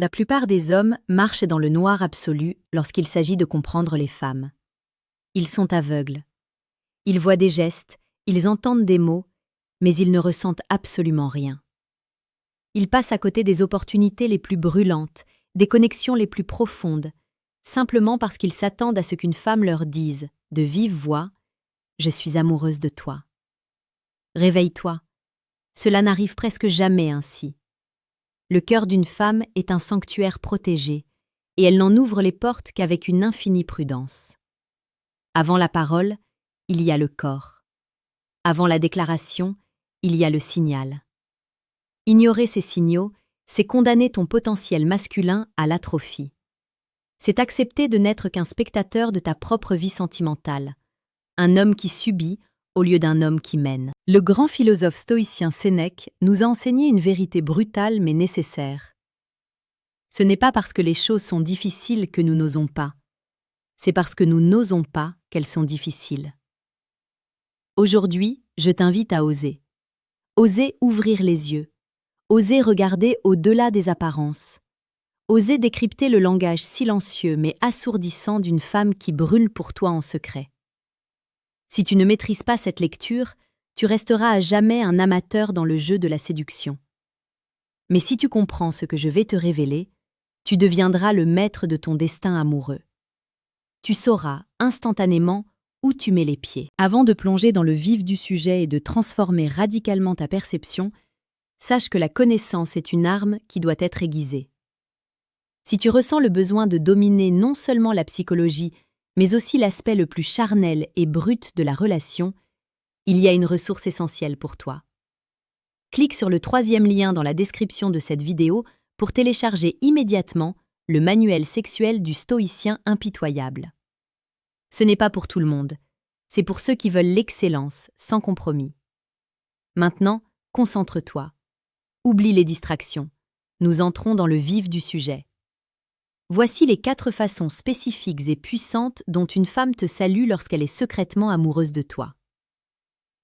La plupart des hommes marchent dans le noir absolu lorsqu'il s'agit de comprendre les femmes. Ils sont aveugles. Ils voient des gestes, ils entendent des mots, mais ils ne ressentent absolument rien. Ils passent à côté des opportunités les plus brûlantes, des connexions les plus profondes, simplement parce qu'ils s'attendent à ce qu'une femme leur dise, de vive voix, « Je suis amoureuse de toi ». Réveille-toi. Cela n'arrive presque jamais ainsi. Le cœur d'une femme est un sanctuaire protégé, et elle n'en ouvre les portes qu'avec une infinie prudence. Avant la parole, il y a le corps. Avant la déclaration, il y a le signal. Ignorer ces signaux, c'est condamner ton potentiel masculin à l'atrophie. C'est accepter de n'être qu'un spectateur de ta propre vie sentimentale, un homme qui subit au lieu d'un homme qui mène. Le grand philosophe stoïcien Sénèque nous a enseigné une vérité brutale mais nécessaire. Ce n'est pas parce que les choses sont difficiles que nous n'osons pas. C'est parce que nous n'osons pas qu'elles sont difficiles. Aujourd'hui, je t'invite à oser. Oser ouvrir les yeux. Oser regarder au-delà des apparences. Oser décrypter le langage silencieux mais assourdissant d'une femme qui brûle pour toi en secret. Si tu ne maîtrises pas cette lecture, tu resteras à jamais un amateur dans le jeu de la séduction. Mais si tu comprends ce que je vais te révéler, tu deviendras le maître de ton destin amoureux. Tu sauras instantanément où tu mets les pieds. Avant de plonger dans le vif du sujet et de transformer radicalement ta perception, sache que la connaissance est une arme qui doit être aiguisée. Si tu ressens le besoin de dominer non seulement la psychologie, mais aussi l'aspect le plus charnel et brut de la relation, il y a une ressource essentielle pour toi. Clique sur le 3e lien dans la description de cette vidéo pour télécharger immédiatement le manuel sexuel du stoïcien impitoyable. Ce n'est pas pour tout le monde, c'est pour ceux qui veulent l'excellence, sans compromis. Maintenant, concentre-toi. Oublie les distractions. Nous entrons dans le vif du sujet. Voici les 4 façons spécifiques et puissantes dont une femme te salue lorsqu'elle est secrètement amoureuse de toi.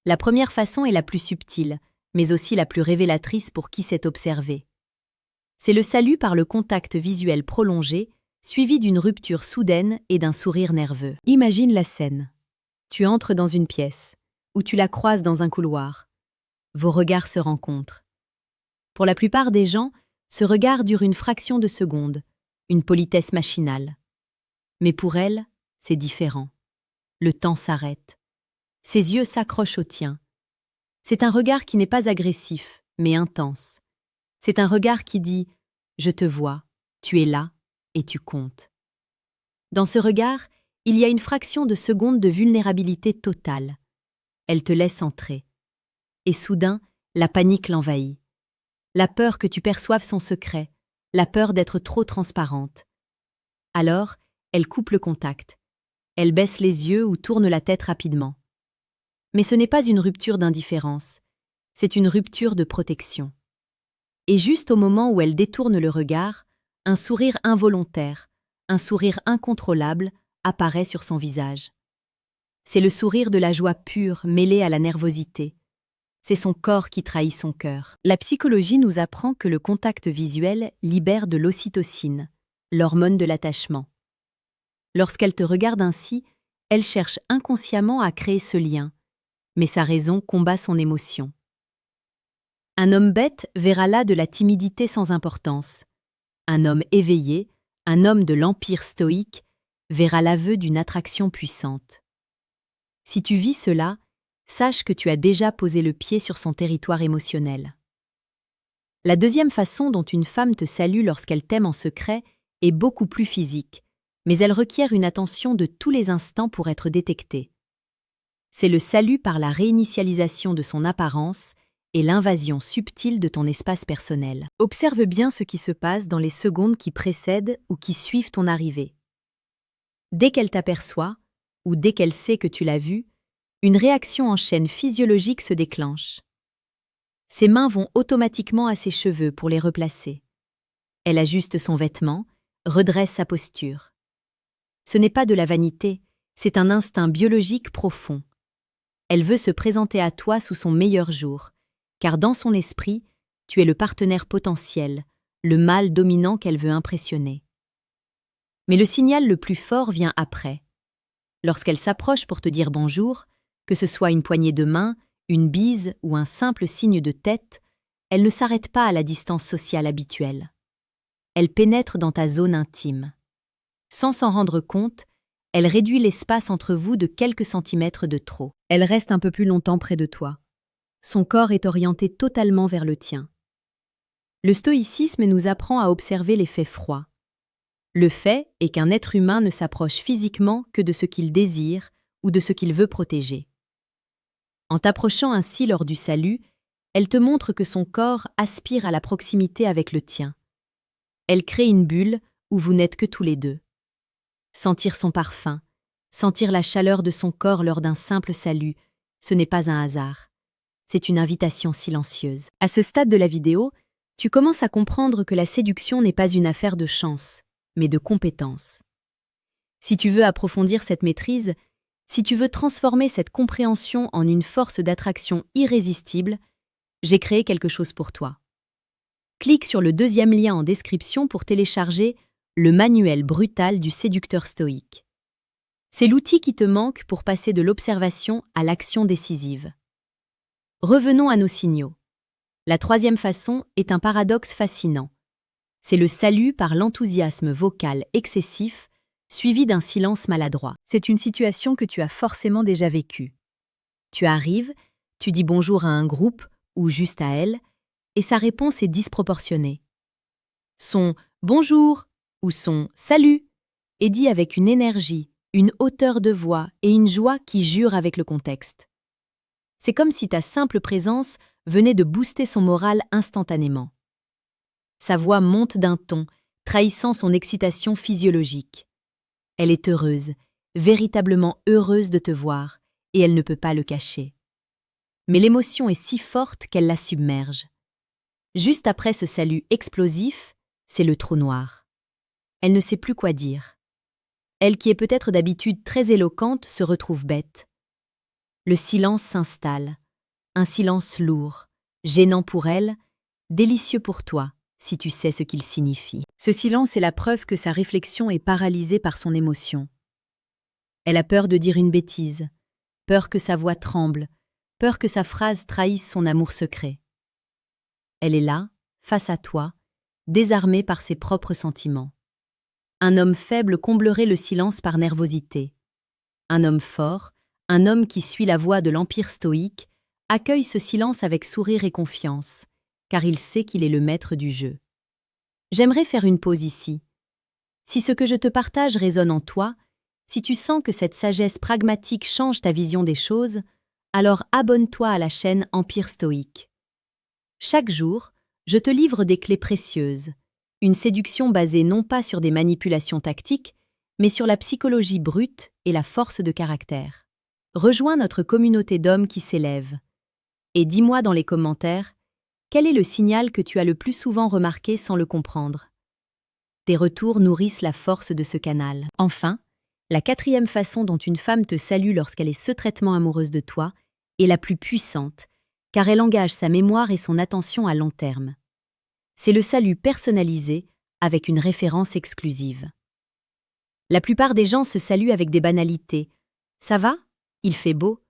La première façon est la plus subtile, mais aussi la plus révélatrice pour qui sait observer. C'est le salut par le contact visuel prolongé, suivi d'une rupture soudaine et d'un sourire nerveux. Imagine la scène. Tu entres dans une pièce, ou tu la croises dans un couloir. Vos regards se rencontrent. Pour la plupart des gens, ce regard dure une fraction de seconde, une politesse machinale. Mais pour elle, c'est différent. Le temps s'arrête. Ses yeux s'accrochent aux tiens. C'est un regard qui n'est pas agressif, mais intense. C'est un regard qui dit « Je te vois, tu es là et tu comptes ». Dans ce regard, il y a une fraction de seconde de vulnérabilité totale. Elle te laisse entrer. Et soudain, la panique l'envahit. La peur que tu perçoives son secret, la peur d'être trop transparente. Alors, elle coupe le contact. Elle baisse les yeux ou tourne la tête rapidement. Mais ce n'est pas une rupture d'indifférence, c'est une rupture de protection. Et juste au moment où elle détourne le regard, un sourire involontaire, un sourire incontrôlable apparaît sur son visage. C'est le sourire de la joie pure mêlée à la nervosité. C'est son corps qui trahit son cœur. La psychologie nous apprend que le contact visuel libère de l'ocytocine, l'hormone de l'attachement. Lorsqu'elle te regarde ainsi, elle cherche inconsciemment à créer ce lien, mais sa raison combat son émotion. Un homme bête verra là de la timidité sans importance. Un homme éveillé, un homme de l'empire stoïque, verra l'aveu d'une attraction puissante. Si tu vis cela, sache que tu as déjà posé le pied sur son territoire émotionnel. La deuxième façon dont une femme te salue lorsqu'elle t'aime en secret est beaucoup plus physique, mais elle requiert une attention de tous les instants pour être détectée. C'est le salut par la réinitialisation de son apparence et l'invasion subtile de ton espace personnel. Observe bien ce qui se passe dans les secondes qui précèdent ou qui suivent ton arrivée. Dès qu'elle t'aperçoit, ou dès qu'elle sait que tu l'as vue, une réaction en chaîne physiologique se déclenche. Ses mains vont automatiquement à ses cheveux pour les replacer. Elle ajuste son vêtement, redresse sa posture. Ce n'est pas de la vanité, c'est un instinct biologique profond. Elle veut se présenter à toi sous son meilleur jour, car dans son esprit, tu es le partenaire potentiel, le mâle dominant qu'elle veut impressionner. Mais le signal le plus fort vient après. Lorsqu'elle s'approche pour te dire bonjour, que ce soit une poignée de main, une bise ou un simple signe de tête, elle ne s'arrête pas à la distance sociale habituelle. Elle pénètre dans ta zone intime. Sans s'en rendre compte, elle réduit l'espace entre vous de quelques centimètres de trop. Elle reste un peu plus longtemps près de toi. Son corps est orienté totalement vers le tien. Le stoïcisme nous apprend à observer les faits froids. Le fait est qu'un être humain ne s'approche physiquement que de ce qu'il désire ou de ce qu'il veut protéger. En t'approchant ainsi lors du salut, elle te montre que son corps aspire à la proximité avec le tien. Elle crée une bulle où vous n'êtes que tous les deux. Sentir son parfum, sentir la chaleur de son corps lors d'un simple salut, ce n'est pas un hasard. C'est une invitation silencieuse. À ce stade de la vidéo, tu commences à comprendre que la séduction n'est pas une affaire de chance, mais de compétence. Si tu veux approfondir cette maîtrise, si tu veux transformer cette compréhension en une force d'attraction irrésistible, j'ai créé quelque chose pour toi. Clique sur le deuxième lien en description pour télécharger le manuel brutal du séducteur stoïque. C'est l'outil qui te manque pour passer de l'observation à l'action décisive. Revenons à nos signaux. La troisième façon est un paradoxe fascinant. C'est le salut par l'enthousiasme vocal excessif, suivi d'un silence maladroit. C'est une situation que tu as forcément déjà vécue. Tu arrives, tu dis bonjour à un groupe ou juste à elle, et sa réponse est disproportionnée. Son « bonjour » ou son « salut » est dit avec une énergie, une hauteur de voix et une joie qui jurent avec le contexte. C'est comme si ta simple présence venait de booster son moral instantanément. Sa voix monte d'un ton, trahissant son excitation physiologique. Elle est heureuse, véritablement heureuse de te voir, et elle ne peut pas le cacher. Mais l'émotion est si forte qu'elle la submerge. Juste après ce salut explosif, c'est le trou noir. Elle ne sait plus quoi dire. Elle qui est peut-être d'habitude très éloquente se retrouve bête. Le silence s'installe, un silence lourd, gênant pour elle, délicieux pour toi, si tu sais ce qu'il signifie. Ce silence est la preuve que sa réflexion est paralysée par son émotion. Elle a peur de dire une bêtise, peur que sa voix tremble, peur que sa phrase trahisse son amour secret. Elle est là, face à toi, désarmée par ses propres sentiments. Un homme faible comblerait le silence par nervosité. Un homme fort, un homme qui suit la voie de l'empire stoïque, accueille ce silence avec sourire et confiance, car il sait qu'il est le maître du jeu. J'aimerais faire une pause ici. Si ce que je te partage résonne en toi, si tu sens que cette sagesse pragmatique change ta vision des choses, alors abonne-toi à la chaîne Empire Stoïque. Chaque jour, je te livre des clés précieuses, une séduction basée non pas sur des manipulations tactiques, mais sur la psychologie brute et la force de caractère. Rejoins notre communauté d'hommes qui s'élèvent. Et dis-moi dans les commentaires, quel est le signal que tu as le plus souvent remarqué sans le comprendre? Tes retours nourrissent la force de ce canal. Enfin, la quatrième façon dont une femme te salue lorsqu'elle est secrètement amoureuse de toi est la plus puissante, car elle engage sa mémoire et son attention à long terme. C'est le salut personnalisé avec une référence exclusive. La plupart des gens se saluent avec des banalités. Ça va? Il fait beau?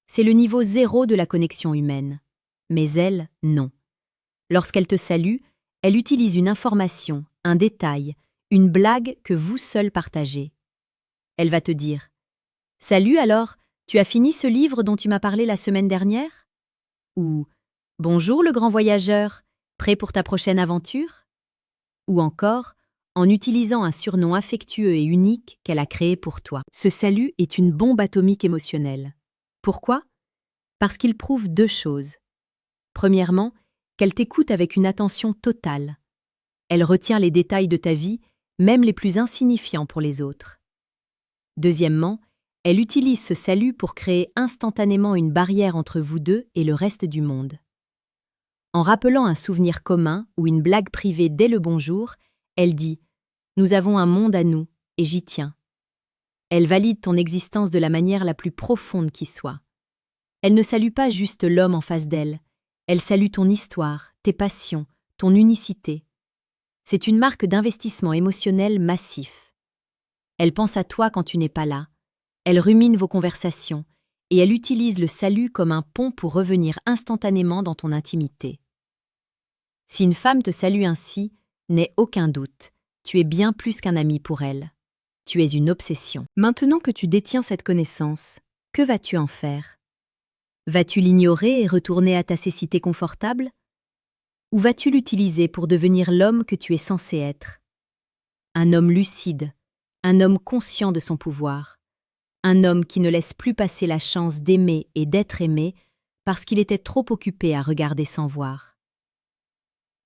C'est le niveau zéro de la connexion humaine. Mais elle, non. Lorsqu'elle te salue, elle utilise une information, un détail, une blague que vous seul partagez. Elle va te dire « Salut alors, tu as fini ce livre dont tu m'as parlé la semaine dernière ?» Ou « Bonjour le grand voyageur, prêt pour ta prochaine aventure ?» Ou encore, en utilisant un surnom affectueux et unique qu'elle a créé pour toi. Ce salut est une bombe atomique émotionnelle. Pourquoi? Parce qu'il prouve deux choses. Premièrement, qu'elle t'écoute avec une attention totale. Elle retient les détails de ta vie, même les plus insignifiants pour les autres. Deuxièmement, elle utilise ce salut pour créer instantanément une barrière entre vous deux et le reste du monde. En rappelant un souvenir commun ou une blague privée dès le bonjour, elle dit « Nous avons un monde à nous, et j'y tiens ». Elle valide ton existence de la manière la plus profonde qui soit. Elle ne salue pas juste l'homme en face d'elle, elle salue ton histoire, tes passions, ton unicité. C'est une marque d'investissement émotionnel massif. Elle pense à toi quand tu n'es pas là, elle rumine vos conversations et elle utilise le salut comme un pont pour revenir instantanément dans ton intimité. Si une femme te salue ainsi, n'aie aucun doute, tu es bien plus qu'un ami pour elle. Tu es une obsession. Maintenant que tu détiens cette connaissance, que vas-tu en faire? Vas-tu l'ignorer et retourner à ta cécité confortable? Ou vas-tu l'utiliser pour devenir l'homme que tu es censé être? Un homme lucide, un homme conscient de son pouvoir, un homme qui ne laisse plus passer la chance d'aimer et d'être aimé parce qu'il était trop occupé à regarder sans voir.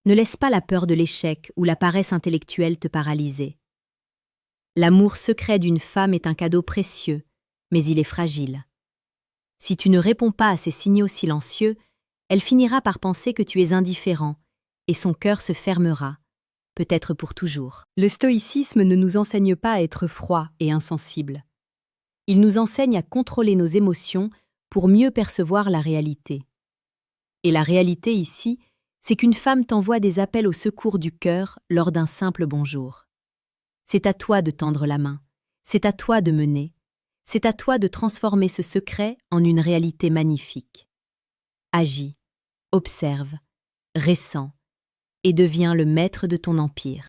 Ne laisse pas la peur de l'échec ou la paresse intellectuelle te paralyser. L'amour secret d'une femme est un cadeau précieux, mais il est fragile. Si tu ne réponds pas à ces signaux silencieux, elle finira par penser que tu es indifférent, et son cœur se fermera, peut-être pour toujours. Le stoïcisme ne nous enseigne pas à être froid et insensible. Il nous enseigne à contrôler nos émotions pour mieux percevoir la réalité. Et la réalité ici, c'est qu'une femme t'envoie des appels au secours du cœur lors d'un simple bonjour. C'est à toi de tendre la main, c'est à toi de mener, c'est à toi de transformer ce secret en une réalité magnifique. Agis, observe, ressens, et deviens le maître de ton empire.